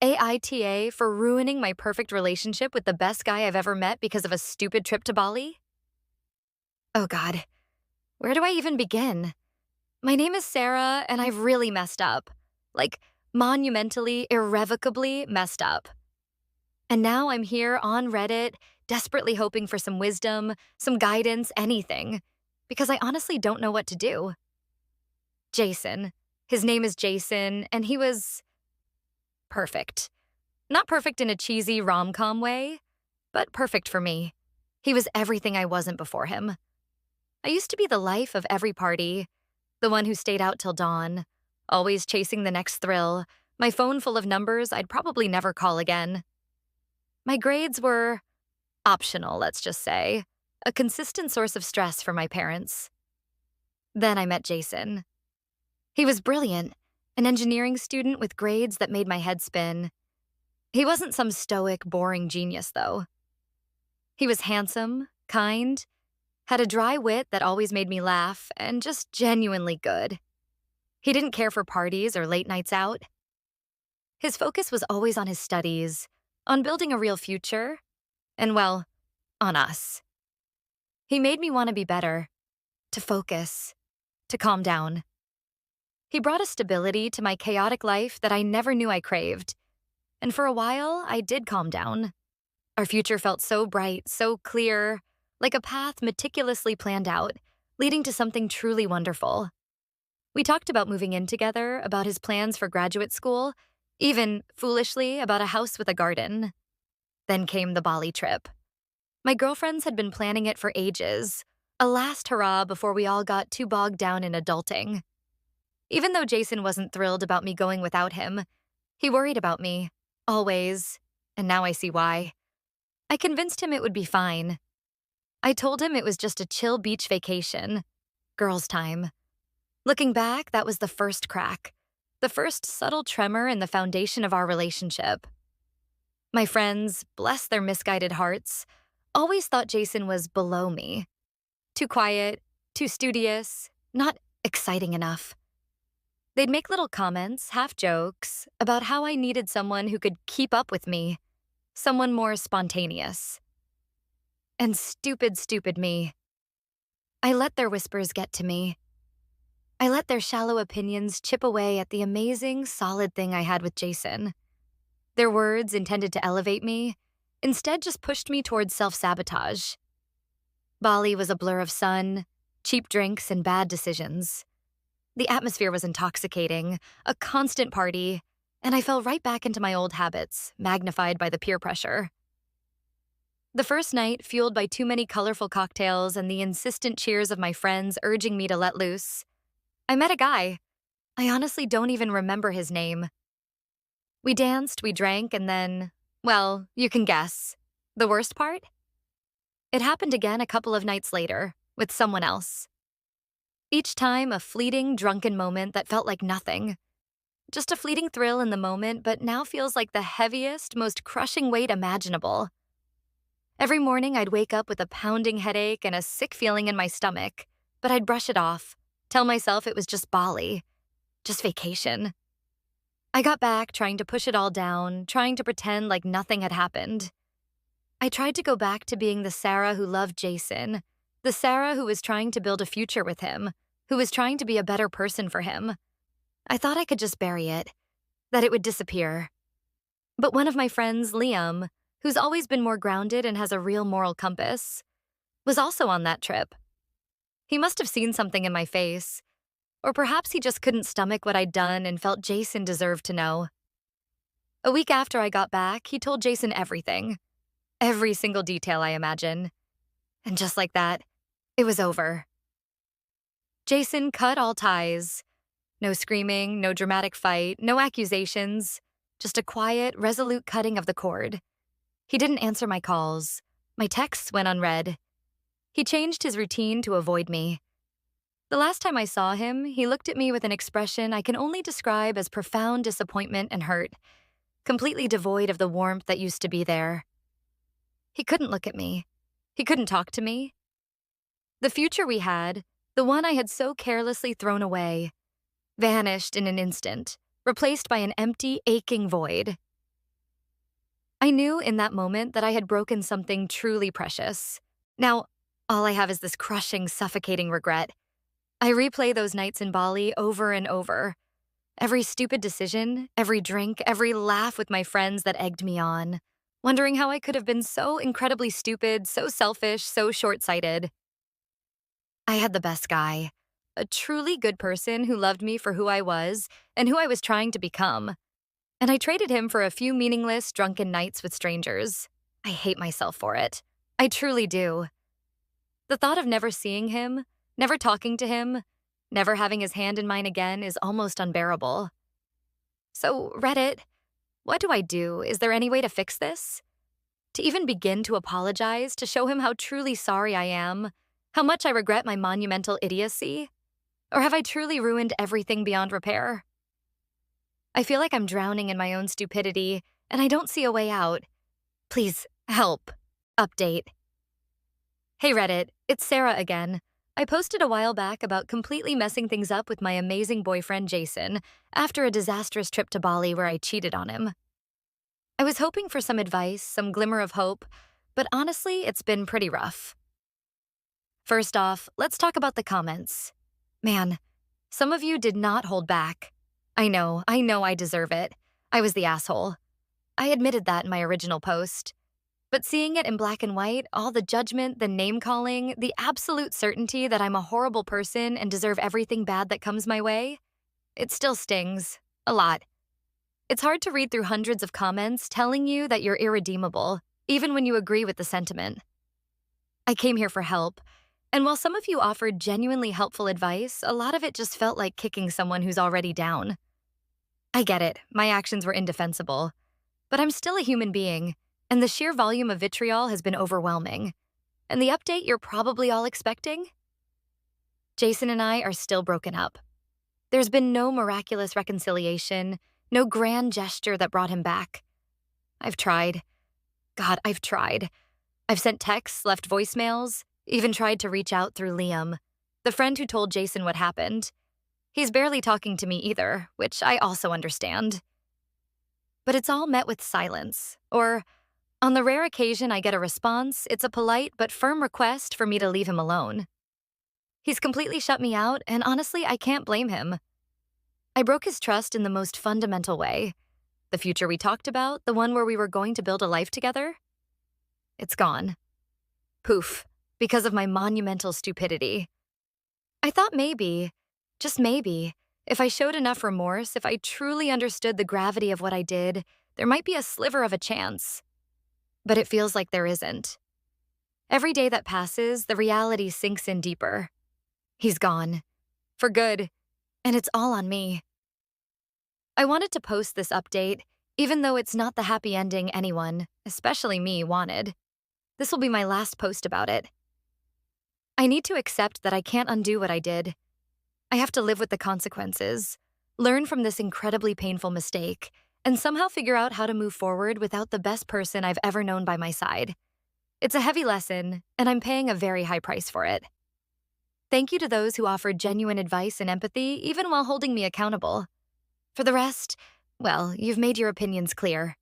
AITA for ruining my perfect relationship with the best guy I've ever met because of a stupid trip to Bali? Oh God, where do I even begin? My name is Sarah, and I've really messed up. Like, monumentally, irrevocably messed up. And now I'm here on Reddit, desperately hoping for some wisdom, some guidance, anything. Because I honestly don't know what to do. Jason. His name is Jason, and he was perfect. Not perfect in a cheesy rom-com way, but perfect for me. He was everything I wasn't before him. I used to be the life of every party, the one who stayed out till dawn, always chasing the next thrill, my phone full of numbers I'd probably never call again. My grades were optional, let's just say, a consistent source of stress for my parents. Then I met Jason. He was brilliant, an engineering student with grades that made my head spin. He wasn't some stoic, boring genius, though. He was handsome, kind, had a dry wit that always made me laugh, and just genuinely good. He didn't care for parties or late nights out. His focus was always on his studies, on building a real future, and, well, on us. He made me want to be better, to focus, to calm down. He brought a stability to my chaotic life that I never knew I craved. And for a while, I did calm down. Our future felt so bright, so clear, like a path meticulously planned out, leading to something truly wonderful. We talked about moving in together, about his plans for graduate school, even, foolishly, about a house with a garden. Then came the Bali trip. My girlfriends had been planning it for ages, a last hurrah before we all got too bogged down in adulting. Even though Jason wasn't thrilled about me going without him, he worried about me, always, and now I see why. I convinced him it would be fine. I told him it was just a chill beach vacation, girls' time. Looking back, that was the first crack, the first subtle tremor in the foundation of our relationship. My friends, bless their misguided hearts, always thought Jason was below me. Too quiet, too studious, not exciting enough. They'd make little comments, half jokes, about how I needed someone who could keep up with me, someone more spontaneous. And stupid me. I let their whispers get to me. I let their shallow opinions chip away at the amazing, solid thing I had with Jason. Their words, intended to elevate me, instead just pushed me towards self-sabotage. Bali was a blur of sun, cheap drinks, and bad decisions. The atmosphere was intoxicating, a constant party, and I fell right back into my old habits, magnified by the peer pressure. The first night, fueled by too many colorful cocktails and the insistent cheers of my friends urging me to let loose, I met a guy. I honestly don't even remember his name. We danced, we drank, and then, well, you can guess. The worst part? It happened again a couple of nights later, with someone else. Each time, a fleeting, drunken moment that felt like nothing. Just a fleeting thrill in the moment, but now feels like the heaviest, most crushing weight imaginable. Every morning, I'd wake up with a pounding headache and a sick feeling in my stomach, but I'd brush it off, tell myself it was just Bali, just vacation. I got back, trying to push it all down, trying to pretend like nothing had happened. I tried to go back to being the Sarah who loved Jason, the Sarah who was trying to build a future with him, who was trying to be a better person for him. I thought I could just bury it, that it would disappear. But one of my friends, Liam, who's always been more grounded and has a real moral compass, was also on that trip. He must have seen something in my face, or perhaps he just couldn't stomach what I'd done and felt Jason deserved to know. A week after I got back, he told Jason everything. Every single detail, I imagine. And just like that, it was over. Jason cut all ties. No screaming, no dramatic fight, no accusations, just a quiet, resolute cutting of the cord. He didn't answer my calls. My texts went unread. He changed his routine to avoid me. The last time I saw him, he looked at me with an expression I can only describe as profound disappointment and hurt, completely devoid of the warmth that used to be there. He couldn't look at me. He couldn't talk to me. The future we had, the one I had so carelessly thrown away, vanished in an instant, replaced by an empty, aching void. I knew in that moment that I had broken something truly precious. Now, all I have is this crushing, suffocating regret. I replay those nights in Bali over and over. Every stupid decision, every drink, every laugh with my friends that egged me on, wondering how I could have been so incredibly stupid, so selfish, so short-sighted. I had the best guy, a truly good person who loved me for who I was and who I was trying to become. And I traded him for a few meaningless, drunken nights with strangers. I hate myself for it. I truly do. The thought of never seeing him, never talking to him, never having his hand in mine again is almost unbearable. So, Reddit, what do I do? Is there any way to fix this? To even begin to apologize, to show him how truly sorry I am, how much I regret my monumental idiocy? Or have I truly ruined everything beyond repair? I feel like I'm drowning in my own stupidity, and I don't see a way out. Please, help. Update. Hey Reddit, it's Sarah again. I posted a while back about completely messing things up with my amazing boyfriend Jason after a disastrous trip to Bali where I cheated on him. I was hoping for some advice, some glimmer of hope, but honestly, it's been pretty rough. First off, let's talk about the comments. Man, some of you did not hold back. I know I deserve it. I was the asshole. I admitted that in my original post. But seeing it in black and white, all the judgment, the name-calling, the absolute certainty that I'm a horrible person and deserve everything bad that comes my way, it still stings. A lot. It's hard to read through hundreds of comments telling you that you're irredeemable, even when you agree with the sentiment. I came here for help, and while some of you offered genuinely helpful advice, a lot of it just felt like kicking someone who's already down. I get it, my actions were indefensible, but I'm still a human being, and the sheer volume of vitriol has been overwhelming. And the update you're probably all expecting? Jason and I are still broken up. There's been no miraculous reconciliation, no grand gesture that brought him back. I've tried. God, I've tried. I've sent texts, left voicemails, even tried to reach out through Liam, the friend who told Jason what happened. He's barely talking to me either, which I also understand. But it's all met with silence, or on the rare occasion I get a response, it's a polite but firm request for me to leave him alone. He's completely shut me out, and honestly, I can't blame him. I broke his trust in the most fundamental way. The future we talked about, the one where we were going to build a life together, it's gone. Poof, because of my monumental stupidity. I thought maybe, just maybe, if I showed enough remorse, if I truly understood the gravity of what I did, there might be a sliver of a chance. But it feels like there isn't. Every day that passes, the reality sinks in deeper. He's gone. For good. And it's all on me. I wanted to post this update, even though it's not the happy ending anyone, especially me, wanted. This will be my last post about it. I need to accept that I can't undo what I did. I have to live with the consequences, learn from this incredibly painful mistake, and somehow figure out how to move forward without the best person I've ever known by my side. It's a heavy lesson, and I'm paying a very high price for it. Thank you to those who offered genuine advice and empathy, even while holding me accountable. For the rest, well, you've made your opinions clear.